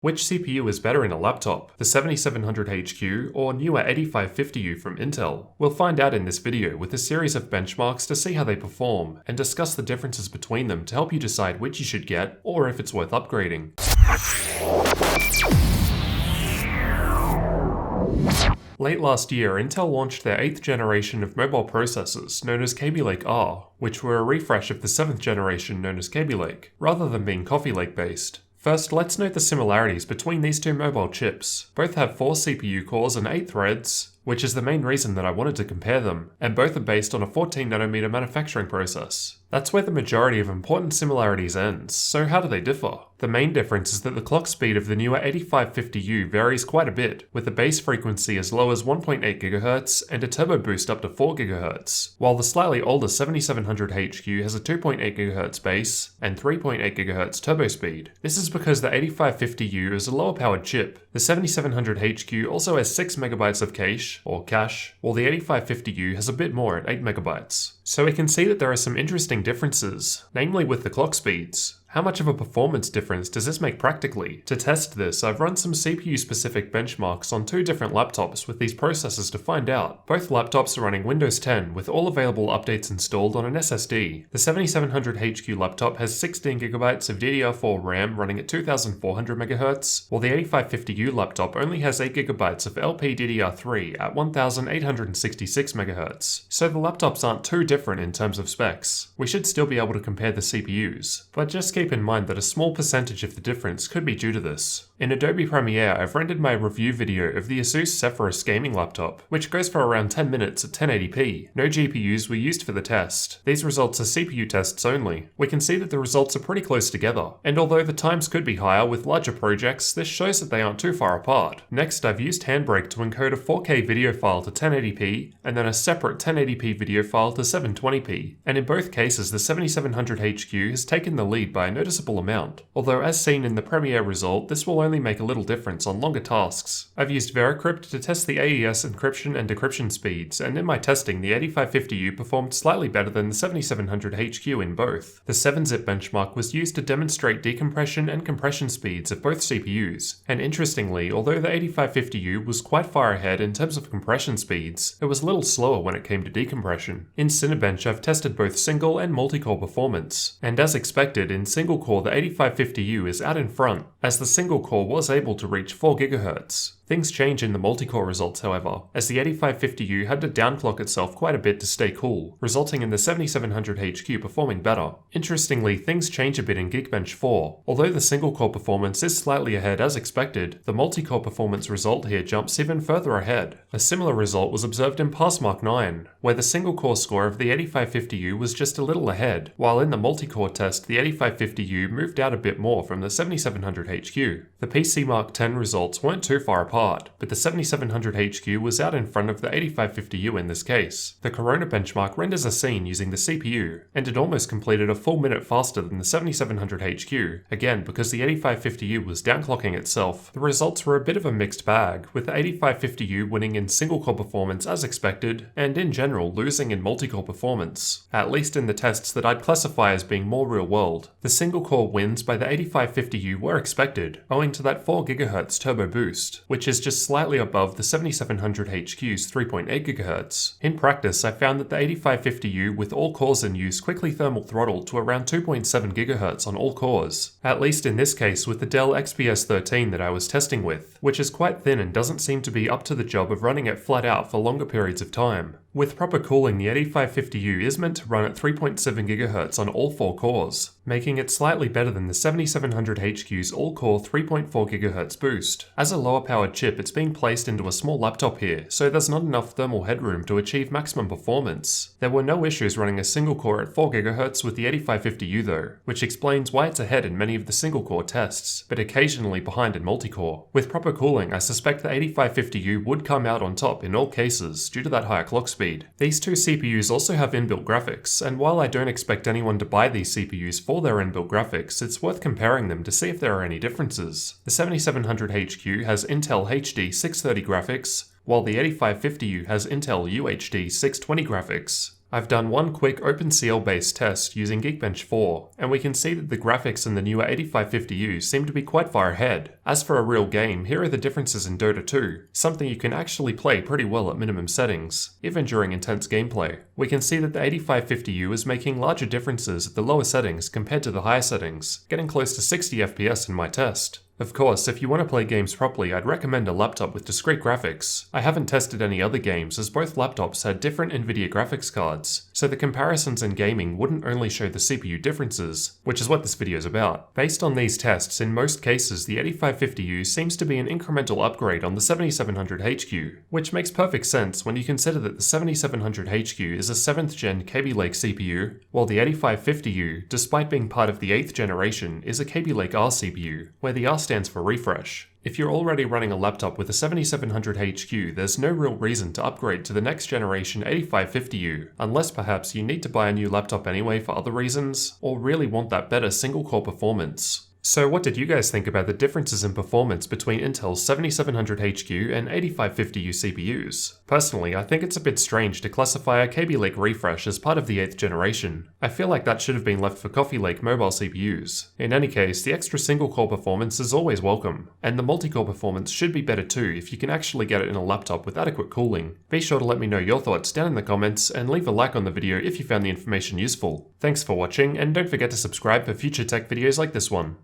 Which CPU is better in a laptop, the 7700HQ or newer 8550U from Intel? We'll find out in this video with a series of benchmarks to see how they perform, and discuss the differences between them to help you decide which you should get, or if it's worth upgrading. Late last year, Intel launched their 8th generation of mobile processors, known as Kaby Lake R, which were a refresh of the 7th generation known as Kaby Lake, rather than being Coffee Lake based. First, let's note the similarities between these two mobile chips. Both have 4 CPU cores and 8 threads, which is the main reason that I wanted to compare them, and both are based on a 14nm manufacturing process. That's where the majority of important similarities ends, so how do they differ? The main difference is that the clock speed of the newer 8550U varies quite a bit, with a base frequency as low as 1.8 GHz and a turbo boost up to 4 GHz, while the slightly older 7700HQ has a 2.8 GHz base and 3.8 GHz turbo speed. This is because the 8550U is a lower powered chip. The 7700HQ also has 6 MB of cache, while the 8550U has a bit more at 8 MB. So we can see that there are some interesting differences, namely with the clock speeds. How much of a performance difference does this make practically? To test this, I've run some CPU-specific benchmarks on 2 different laptops with these processors to find out. Both laptops are running Windows 10 with all available updates installed on an SSD. The 7700HQ laptop has 16GB of DDR4 RAM running at 2400 MHz, while the 8550U laptop only has 8GB of LPDDR3 at 1866 MHz. So the laptops aren't too different in terms of specs. We should still be able to compare the CPUs, but just keep in mind that a small percentage of the difference could be due to this. In Adobe Premiere, I've rendered my review video of the Asus Zephyrus gaming laptop, which goes for around 10 minutes at 1080p. No GPUs were used for the test. These results are CPU tests only. We can see that the results are pretty close together, and although the times could be higher with larger projects, this shows that they aren't too far apart. Next, I've used Handbrake to encode a 4K video file to 1080p, and then a separate 1080p video file to 720p, and in both cases the 7700HQ has taken the lead by a noticeable amount, although as seen in the Premiere result, this will only make a little difference on longer tasks. I've used VeraCrypt to test the AES encryption and decryption speeds, and in my testing the 8550U performed slightly better than the 7700HQ in both. The 7-zip benchmark was used to demonstrate decompression and compression speeds of both CPUs, and interestingly, although the 8550U was quite far ahead in terms of compression speeds, it was a little slower when it came to decompression. In Cinebench, I've tested both single and multi-core performance, and as expected, in single core the 8550U is out in front, as the single core was able to reach 4 GHz. Things change in the multi-core results, however, as the 8550U had to downclock itself quite a bit to stay cool, resulting in the 7700HQ performing better. Interestingly, things change a bit in Geekbench 4. Although the single-core performance is slightly ahead as expected, the multi-core performance result here jumps even further ahead. A similar result was observed in Passmark 9, where the single-core score of the 8550U was just a little ahead, while in the multi-core test the 8550U moved out a bit more from the 7700HQ. The PC Mark 10 results weren't too far apart, but the 7700HQ was out in front of the 8550U in this case. The Corona benchmark renders a scene using the CPU, and it almost completed a full minute faster than the 7700HQ, again because the 8550U was downclocking itself. The results were a bit of a mixed bag, with the 8550U winning in single-core performance as expected, and in general losing in multi-core performance, at least in the tests that I'd classify as being more real-world. The single-core wins by the 8550U were expected, owing to that 4 GHz turbo boost, which is just slightly above the 7700HQ's 3.8 GHz. In practice, I found that the 8550U with all cores in use quickly thermal throttled to around 2.7 GHz on all cores, at least in this case with the Dell XPS 13 that I was testing with, which is quite thin and doesn't seem to be up to the job of running it flat out for longer periods of time. With proper cooling, the 8550U is meant to run at 3.7 GHz on all 4 cores, making it slightly better than the 7700HQ's all-core 3.4 GHz boost. As a lower-powered chip, it's being placed into a small laptop here, so there's not enough thermal headroom to achieve maximum performance. There were no issues running a single core at 4 GHz with the 8550U though, which explains why it's ahead in many of the single-core tests, but occasionally behind in multi-core. With proper cooling, I suspect the 8550U would come out on top in all cases due to that higher clock speed. These two CPUs also have inbuilt graphics, and while I don't expect anyone to buy these CPUs for their inbuilt graphics, it's worth comparing them to see if there are any differences. The 7700HQ has Intel HD 630 graphics, while the 8550U has Intel UHD 620 graphics. I've done one quick OpenCL based test using Geekbench 4, and we can see that the graphics in the newer 8550U seem to be quite far ahead. As for a real game, here are the differences in Dota 2, something you can actually play pretty well at minimum settings, even during intense gameplay. We can see that the 8550U is making larger differences at the lower settings compared to the higher settings, getting close to 60 FPS in my test. Of course, if you want to play games properly, I'd recommend a laptop with discrete graphics. I haven't tested any other games as both laptops had different Nvidia graphics cards, so the comparisons in gaming wouldn't only show the CPU differences, which is what this video is about. Based on these tests, in most cases the 8550U seems to be an incremental upgrade on the 7700HQ, which makes perfect sense when you consider that the 7700HQ is a 7th gen Kaby Lake CPU, while the 8550U, despite being part of the 8th generation, is a Kaby Lake R CPU, where the R stands for refresh. If you're already running a laptop with a 7700HQ, there's no real reason to upgrade to the next generation 8550U, unless perhaps you need to buy a new laptop anyway for other reasons, or really want that better single-core performance. So what did you guys think about the differences in performance between Intel's 7700HQ and 8550U CPUs? Personally, I think it's a bit strange to classify a Kaby Lake refresh as part of the 8th generation. I feel like that should have been left for Coffee Lake mobile CPUs. In any case, the extra single-core performance is always welcome, and the multi-core performance should be better too if you can actually get it in a laptop with adequate cooling. Be sure to let me know your thoughts down in the comments, and leave a like on the video if you found the information useful. Thanks for watching, and don't forget to subscribe for future tech videos like this one.